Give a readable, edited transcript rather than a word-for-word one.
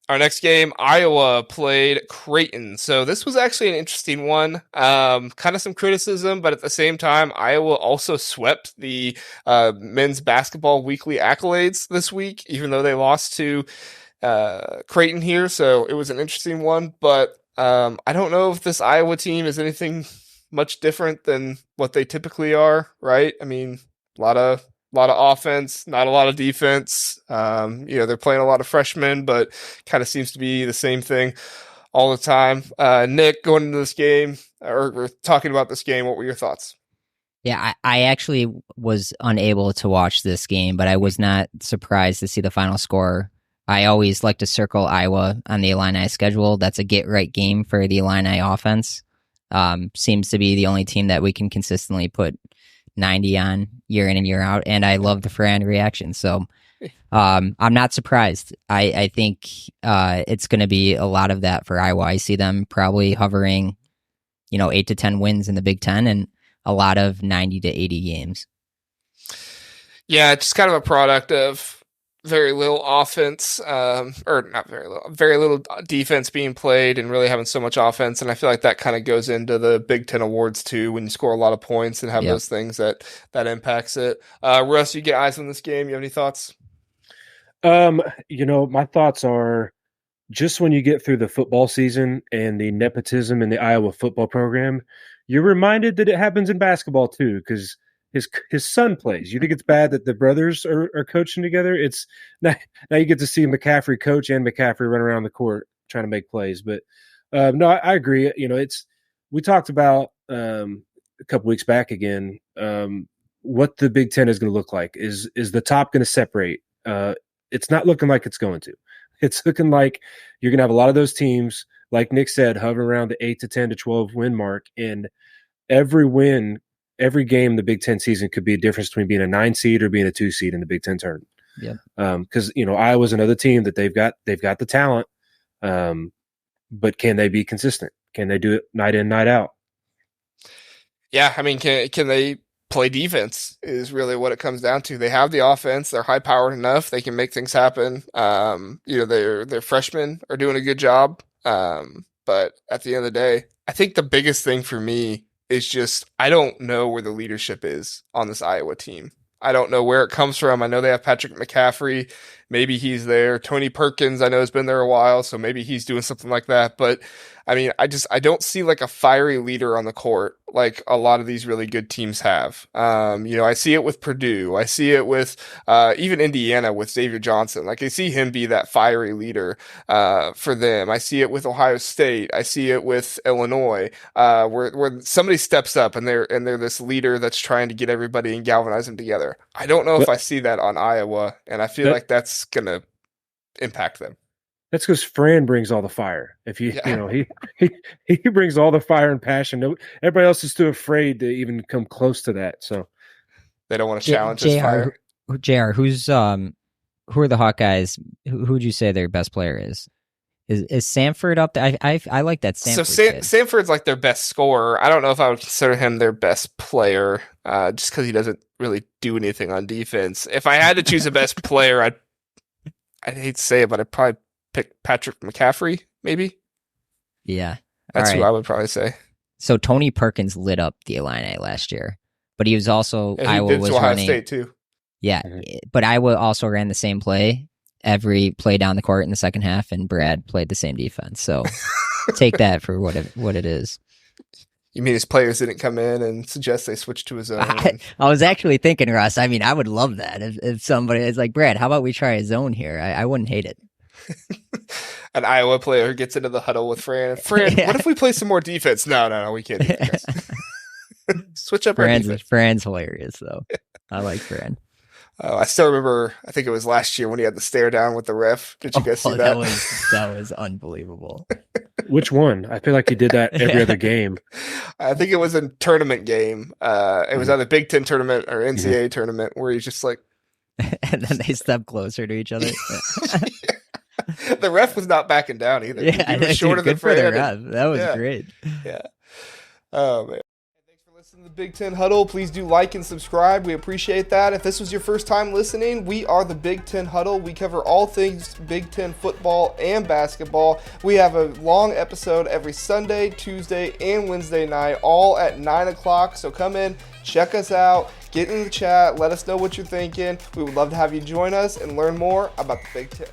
Our next game, Iowa played Creighton. So this was actually an interesting one. Kind of some criticism, but at the same time, Iowa also swept the men's basketball weekly accolades this week, even though they lost to Creighton here. So it was an interesting one, but I don't know if this Iowa team is anything much different than what they typically are, right? I mean, a lot of offense, not a lot of defense. They're playing a lot of freshmen, but kind of seems to be the same thing all the time. Nick, going into this game, or talking about this game, what were your thoughts? Yeah, I actually was unable to watch this game, but I was not surprised to see the final score. I always like to circle Iowa on the Illini schedule. That's a get-right game for the Illini offense. Seems to be the only team that we can consistently put 90 on year in and year out, and I love the Fran reaction. So I'm not surprised. I think it's going to be a lot of that for Iowa. I see them probably hovering, 8 to 10 wins in the Big Ten and a lot of 90 to 80 games. Yeah, it's just kind of a product of very little offense, or not very little defense being played and really having so much offense. And I feel like that kind of goes into the Big Ten awards too, when you score a lot of points and have those things that impacts it. Russ, you get eyes on this game. You have any thoughts? My thoughts are, just when you get through the football season and the nepotism in the Iowa football program, you're reminded that it happens in basketball too, because his son plays. You think it's bad that the brothers are coaching together? It's now you get to see McCaffery coach and McCaffery run around the court trying to make plays. But no, I agree. We talked about a couple weeks back again what the Big Ten is going to look like. Is the top going to separate? It's not looking like it's going to. It's looking like you're going to have a lot of those teams, like Nick said, hovering around the 8 to 10 to 12 win mark, and every game in the Big Ten season could be a difference between being a 9 seed or being a 2 seed in the Big Ten tournament. Yeah. Because Iowa's another team that they've got the talent, but can they be consistent? Can they do it night in, night out? Yeah, I mean, can they play defense? Is really what it comes down to. They have the offense; they're high powered enough; they can make things happen. Their freshmen are doing a good job. But at the end of the day, I think the biggest thing for me is just, I don't know where the leadership is on this Iowa team. I don't know where it comes from. I know they have Fredrick McCaffery. Maybe he's there. Tony Perkins, I know, has been there a while, so maybe he's doing something like that. But I mean, I don't see like a fiery leader on the court like a lot of these really good teams have. I see it with Purdue. I see it with even Indiana with Xavier Johnson. Like, I see him be that fiery leader for them. I see it with Ohio State. I see it with Illinois, where somebody steps up and they're this leader that's trying to get everybody and galvanize them together. I don't know if I see that on Iowa, and I feel like that's gonna impact them. That's because Fran brings all the fire. If he brings all the fire and passion. Everybody else is too afraid to even come close to that. So they don't want to challenge his fire. JR, who are the Hawkeyes? Who would you say their best player is? Is Samford up there? I like that Samford. So Samford's like their best scorer. I don't know if I would consider him their best player, just because he doesn't really do anything on defense. If I had to choose a best player, I'd hate to say it, but I'd probably pick Fredrick McCaffery, maybe. Yeah. That's who I would probably say. So Tony Perkins lit up the Illini last year, but he was also Iowa was Ohio State too. Yeah, but Iowa also ran the same play every play down the court in the second half, and Brad played the same defense. So take that for what it is. You mean his players didn't come in and suggest they switch to his own? I was actually thinking, Russ. I mean, I would love that if somebody is like, Brad, how about we try his own here? I wouldn't hate it. An Iowa player gets into the huddle with Fran. Fran, what if we play some more defense? No, we can't do that. Switch up our defense. Fran's hilarious, though. I like Fran. I still remember, I think it was last year when he had the stare down with the ref. Did you guys see that? That was unbelievable. Which one? I feel like he did that every other game. I think it was a tournament game. It was either Big Ten tournament or NCAA tournament, where he's just like... And then they step closer to each other. The ref was not backing down either. Yeah, he was shorter than Fran. That was great. Yeah. Oh, man. Listen to the Big Ten Huddle. Please do like and subscribe. We appreciate that. If this was your first time listening, we are the Big Ten Huddle. We cover all things Big Ten football and basketball. We have a long episode every Sunday, Tuesday, and Wednesday night, all at 9 o'clock. So come in, check us out, get in the chat, let us know what you're thinking. We would love to have you join us and learn more about the Big Ten.